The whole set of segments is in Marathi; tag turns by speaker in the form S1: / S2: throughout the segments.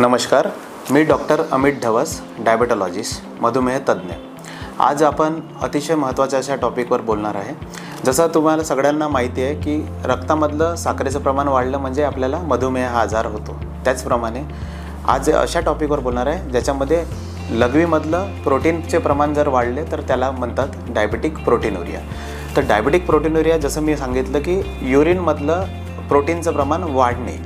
S1: नमस्कार, मी डॉक्टर अमित ढवस, डायबेटॉलॉजिस्ट, मधुमेह तज्ज्ञ। आज आपण अतिशय महत्त्वाच्या अशा टॉपिकवर बोलणार आहे। जसं तुम्हाला सगळ्यांना माहिती आहे की रक्तामधलं साखरेचं प्रमाण वाढलं म्हणजे आपल्याला मधुमेह हा आजार होतो। त्याचप्रमाणे आज अशा टॉपिकवर बोलणार आहे ज्याच्यामध्ये लघवीमधलं प्रोटीनचे प्रमाण जर वाढले तर त्याला म्हणतात डायबेटिक प्रोटीनुरिया। तर डायबेटिक प्रोटीनुरिया जसं मी सांगितलं की युरिनमधलं प्रोटीनचं प्रमाण वाढणे।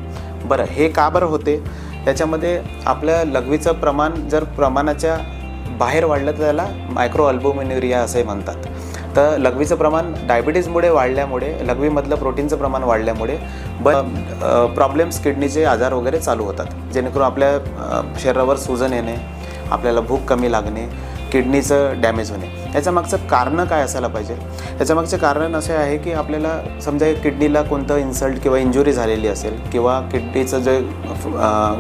S1: बरं, हे का बरं होते? त्याच्यामध्ये आपल्या लघवीचं प्रमाण जर प्रमाणाच्या बाहेर वाढलं तर त्याला मायक्रोअल्बुमिनुरिया असे म्हणतात। तर लघवीचं प्रमाण डायबिटीजमुळे वाढल्यामुळे, लघवीमधलं प्रोटीनचं प्रमाण वाढल्यामुळे प्रॉब्लेम्स, किडनीचे आजार वगैरे चालू होतात, जेणेकरून आपल्या शरीरावर सूजन येणे, आपल्याला भूक कमी लागणे, किडनीचं डॅमेज होणे। याच्या मागचं कारण काय असायला पाहिजे? याच्या मागचे कारण असे आहे की आपल्याला समजा किडनीला कोणतं इन्सल्ट किंवा इंजुरी झालेली असेल, किंवा किडनीचं जे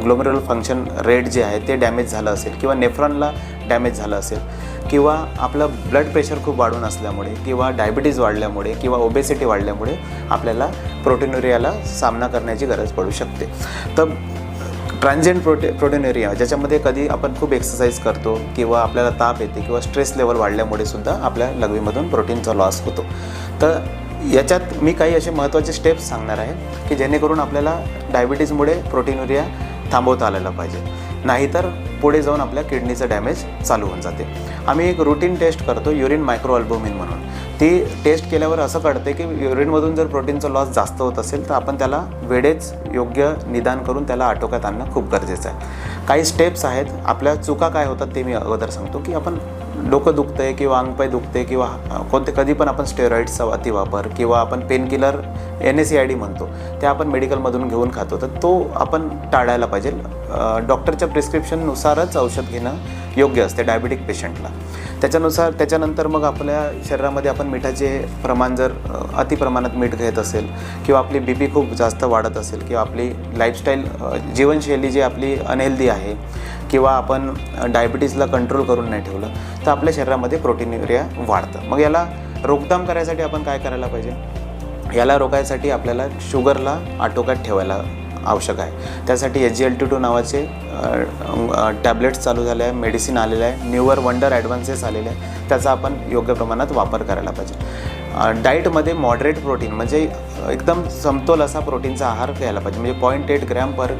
S1: ग्लोमेरुलर फंक्शन रेट जे आहे ते डॅमेज झालं असेल, किंवा नेफ्रॉनला डॅमेज झालं असेल, किंवा आपलं ब्लड प्रेशर खूप वाढून असल्यामुळे, किंवा डायबिटीज वाढल्यामुळे, किंवा ओबेसिटी वाढल्यामुळे आपल्याला प्रोटीनुरियाला सामना करण्याची गरज पडू शकते। तर ट्रान्झिएंट प्रोटीनुरिया, ज्याच्यामध्ये कधी आपण खूप एक्सरसाइज करतो, किंवा आपल्याला ताप येते, किंवा स्ट्रेस लेवल वाढल्यामुळे सुद्धा आपल्या लघवीमधून प्रोटीनचा लॉस होतो। तर याच्यात मी काही असे महत्त्वाचे स्टेप्स सांगणार आहे की जेणेकरून आपल्याला डायबिटीजमुळे प्रोटीनुरिया थांबवता आलेला पाहिजे, नाहीतर पुढे जाऊन आपल्या किडनीचं डॅमेज चालू होऊन जाते। आम्ही एक रूटीन टेस्ट करतो, युरिन मायक्रोअल्बुमिन म्हणून। ती टेस्ट केल्यावर असं कळते की युरिनमधून जर प्रोटीनचा लॉस जास्त होत असेल तर आपण त्याला वेळेच योग्य निदान करून त्याला आटोक्यात आणणं खूप गरजेचं आहे। काही स्टेप्स आहेत। आपल्या चुका काय होतात ते मी अगोदर सांगतो की आपण डोकं दुखतं आहे, किंवा अंगपाय दुखते, किंवा कधी पण आपण स्टेरॉइड्सचा अतिवापर, किंवा आपण पेनकिलर NSAID म्हणतो ते आपण मेडिकलमधून घेऊन खातो, तर तो आपण टाळायला पाहिजे। डॉक्टरच्या प्रिस्क्रिप्शननुसारच औषध घेणं योग्य असते डायबिटिक पेशंटला। त्याच्यानंतर मग आपल्या शरीरामध्ये आपण मिठाचे प्रमाण जर अति प्रमाणात मीठ घेत असेल, किंवा आपली BP खूप जास्त वाढत असेल, किंवा आपली लाईफस्टाईल जीवनशैली जी आपली अनहेल्दी आहे, किंवा आपण डायबिटीजला कंट्रोल करून नाही ठेवलं तर आपल्या शरीरामध्ये प्रोटीनुरिया वाढतं। मग याला रोकथाम करायसाठी आपण काय करायला पाहिजे? याला रोखायसाठी आपल्याला शुगरला आटोक्यात ठेवायला आवश्यक आहे। त्यासाठी SGLT2 नावाचे टॅबलेट्स चालू झाले आहे, मेडिसिन आलेलं आहे, न्यूअर वंडर ॲडव्हान्सेस आलेले आहे, त्याचा आपण योग्य प्रमाणात वापर करायला पाहिजे। डाईटमध्ये मॉडरेट प्रोटीन म्हणजे एकदम समतोल असा प्रोटीनचा आहार घ्यायला पाहिजे, म्हणजे 0.8 ग्रॅम पर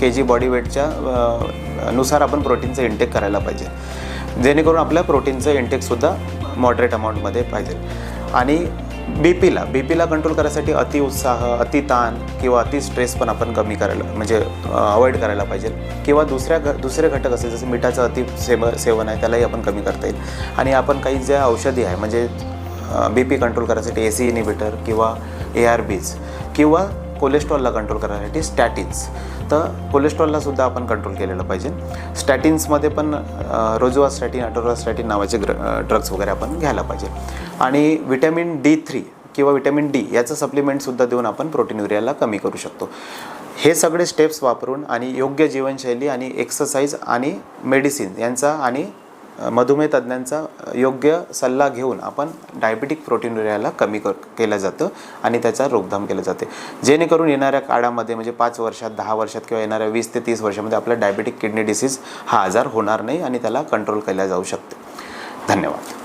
S1: kg बॉडी वेटच्या नुसार आपण प्रोटीनचं इंटेक करायला पाहिजे, जेणेकरून आपल्या प्रोटीनचं इंटेकसुद्धा मॉडरेट अमाऊंटमध्ये पाहिजे। आणि बीपीला कंट्रोल करायसाठी अतिउत्साह, अति ताण, किंवा अति स्ट्रेस पण आपण कमी करायला म्हणजे अवॉइड करायला पाहिजे, किंवा दुसरे घटक असेल जसं मिठाचं सेवन आहे त्यालाही आपण कमी करता येईल। आणि आपण काही ज्या औषधी आहे म्हणजे BP कंट्रोल करायसाठी AC इनिबिटर, किंवा ARBs, किंवा कोलेस्ट्रॉलला कंट्रोल करण्यासाठी स्टॅटिन्स, तर कोलेस्ट्रॉललासुद्धा आपण कंट्रोल केलेलं पाहिजे। स्टॅटिन्समध्ये पण रोजुवास्टॅटिन, अटोरास्टॅटिन नावाचे ड्रग्स वगैरे आपण घ्यायला पाहिजे। आणि विटॅमिन D3 किंवा विटॅमिन D याचं सप्लिमेंटसुद्धा देऊन आपण प्रोटीनुरियाला कमी करू शकतो। हे सगळे स्टेप्स वापरून आणि योग्य जीवनशैली आणि एक्सरसाइज आणि मेडिसिन यांचा आणि मधुमेह तज्ज्ञांचा योग्य सल्ला घेऊन आपण डायबिटिक प्रोटीनुरियाला कमी केलं जातं आणि त्याचा रोकथाम केलं जाते, जेणेकरून येणाऱ्या काळामध्ये म्हणजे 5 वर्षात, 10 वर्षात, किंवा येणाऱ्या 20 ते 30 वर्षामध्ये आपला डायबिटिक किडनी डिसीज हा आजार होणार नाही आणि त्याला कंट्रोल केला जाऊ शकते। धन्यवाद।